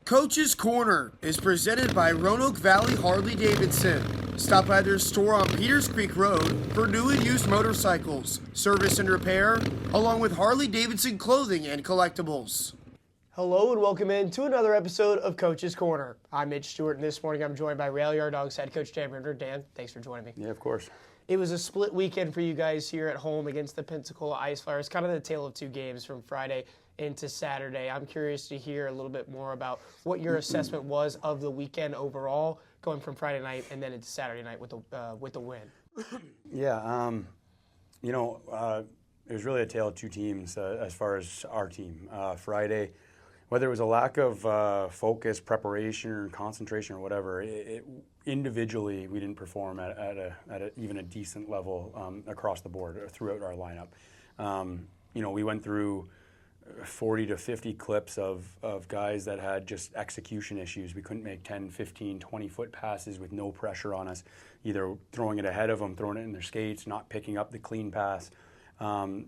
Coach's Corner is presented by Roanoke Valley Harley Davidson. Stop by their store on Peters Creek Road for new and used motorcycles, service and repair, along with Harley Davidson clothing and collectibles. Hello and welcome in to another episode of Coach's Corner. I'm Mitch, Stewart, and this morning I'm joined by Dawgs head coach Dan Bremner. Dan, thanks for joining me. Yeah, of course. It was a split weekend for you guys here at home against the Pensacola Ice Flyers, kind of the tale of two games from Friday into Saturday. I'm curious to hear a little bit more about what your assessment was of the weekend overall, going from Friday night and then into Saturday night with the win. Yeah, it was really a tale of two teams as far as our team. Friday, whether it was a lack of focus, preparation, or concentration, or whatever, individually we didn't perform at even a decent level across the board throughout our lineup. We went through 40 to 50 clips of guys that had just execution issues. We couldn't make 10, 15, 20-foot passes with no pressure on us, either throwing it ahead of them, throwing it in their skates, not picking up the clean pass. It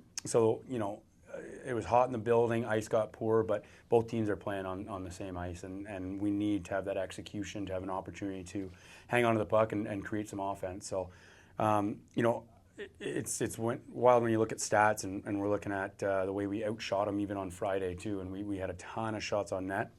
was hot in the building, ice got poor, but both teams are playing on the same ice, and we need to have that execution to have an opportunity to hang on to the puck and create some offense. So, it's wild when you look at stats, and we're looking at the way we outshot them even on Friday too, and we had a ton of shots on net.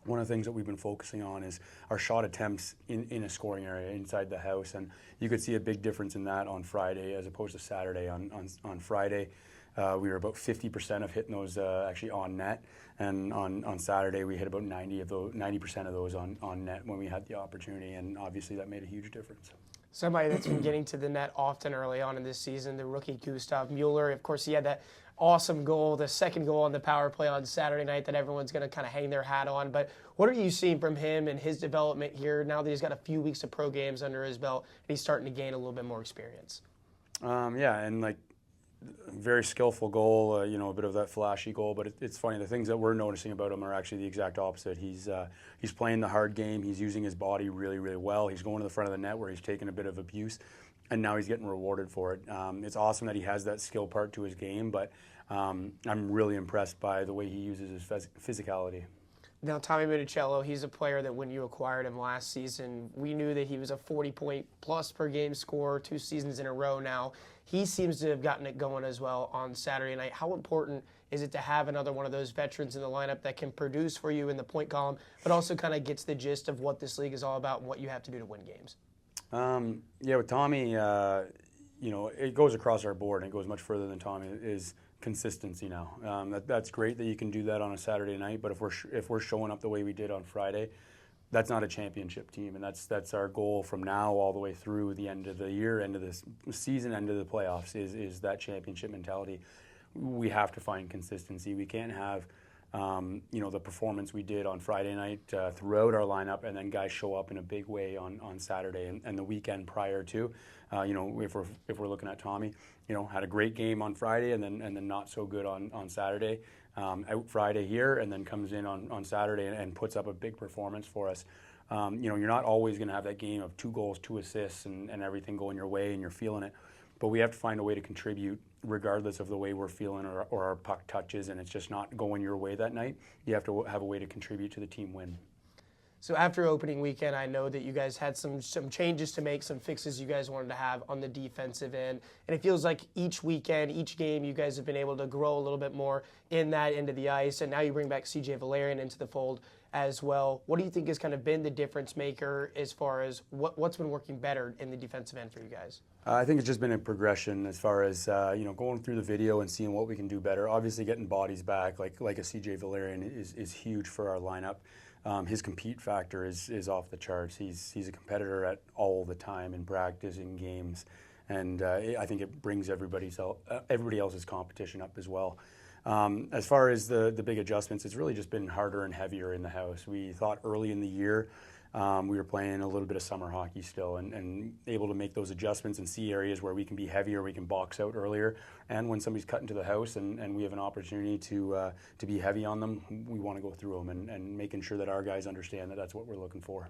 One of the things that we've been focusing on is our shot attempts in a scoring area inside the house, and you could see a big difference in that on Friday as opposed to Saturday. On Friday, we were about 50% of hitting those actually on net, and on Saturday we hit about 90% of those on net when we had the opportunity, and obviously that made a huge difference. Somebody that's been getting to the net often early on in this season, the rookie Gustav Mueller. Of course, he had that awesome goal, the second goal on the power play on Saturday night that everyone's going to kind of hang their hat on. But what are you seeing from him and his development here now that he's got a few weeks of pro games under his belt and he's starting to gain a little bit more experience? Very skillful goal, a bit of that flashy goal, but it's funny. The things that we're noticing about him are actually the exact opposite. He's playing the hard game. He's using his body really, really well. He's going to the front of the net where he's taken a bit of abuse, and now he's getting rewarded for it. It's awesome that he has that skill part to his game, but I'm really impressed by the way he uses his physicality. Now, Tommy Minicello, he's a player that when you acquired him last season, we knew that he was a 40-point-plus per game scorer 2 seasons in a row now. He seems to have gotten it going as well on Saturday night. How important is it to have another one of those veterans in the lineup that can produce for you in the point column, but also kind of gets the gist of what this league is all about and what you have to do to win games? With Tommy, it goes across our board, and it goes much further than Tommy, is consistency now. That's great that you can do that on a Saturday night, but if we're showing up the way we did on Friday, that's not a championship team, and that's our goal from now all the way through the end of the year, end of the season, end of the playoffs, is that championship mentality. We have to find consistency. We can't have the performance we did on Friday night throughout our lineup, and then guys show up in a big way on Saturday and the weekend prior to. If we're looking at Tommy, had a great game on Friday and then not so good on Saturday. Out Friday here and then comes in on Saturday and puts up a big performance for us. You're not always going to have that game of 2 goals, 2 assists, and everything going your way and you're feeling it. But we have to find a way to contribute regardless of the way we're feeling or our puck touches and it's just not going your way that night. You have to have a way to contribute to the team win. So after opening weekend, I know that you guys had some changes to make, some fixes you guys wanted to have on the defensive end. And it feels like each weekend, each game, you guys have been able to grow a little bit more in that end of the ice. And now you bring back CJ Valerian into the fold as well. What do you think has kind of been the difference maker as far as what's been working better in the defensive end for you guys? I think it's just been a progression as far as going through the video and seeing what we can do better. Obviously, getting bodies back like a CJ Valerian is huge for our lineup. His compete factor is off the charts. He's a competitor at all the time in practice, in games, and I think it brings everybody else's competition up as well. As far as the big adjustments, it's really just been harder and heavier in the house. We thought early in the year we were playing a little bit of summer hockey still and able to make those adjustments and see areas where we can be heavier, we can box out earlier. And when somebody's cut into the house and we have an opportunity to be heavy on them, we want to go through them and making sure that our guys understand that that's what we're looking for.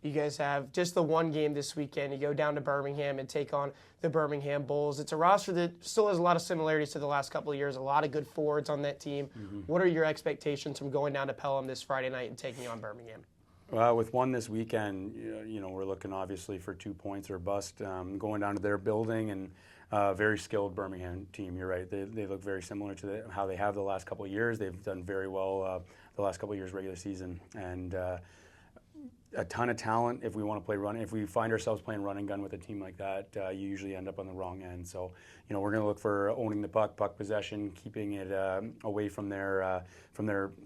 You guys have just the one game this weekend. You go down to Birmingham and take on the Birmingham Bulls. It's a roster that still has a lot of similarities to the last couple of years, a lot of good forwards on that team. What are your expectations from going down to Pelham this Friday night and taking on Birmingham? With one this weekend, we're looking obviously for 2 points or bust. Going down to their building and very skilled Birmingham team. You're right. They look very similar to how they have the last couple of years. They've done very well the last couple of years regular season, and a ton of talent. If we want to play run, if we find ourselves playing run and gun with a team like that, you usually end up on the wrong end. So, we're going to look for owning the puck possession, keeping it away from their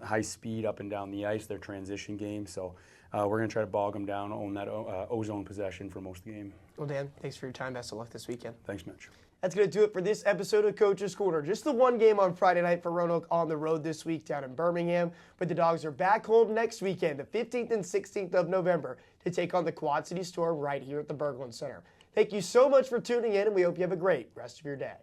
high speed up and down the ice, their transition game. So, we're going to try to bog them down, own that ozone possession for most of the game. Well, Dan, thanks for your time. Best of luck this weekend. Thanks, Mitch. That's going to do it for this episode of Coach's Corner. Just the one game on Friday night for Roanoke on the road this week down in Birmingham. But the Dawgs are back home next weekend, the 15th and 16th of November, to take on the Quad City Storm right here at the Berglund Center. Thank you so much for tuning in, and we hope you have a great rest of your day.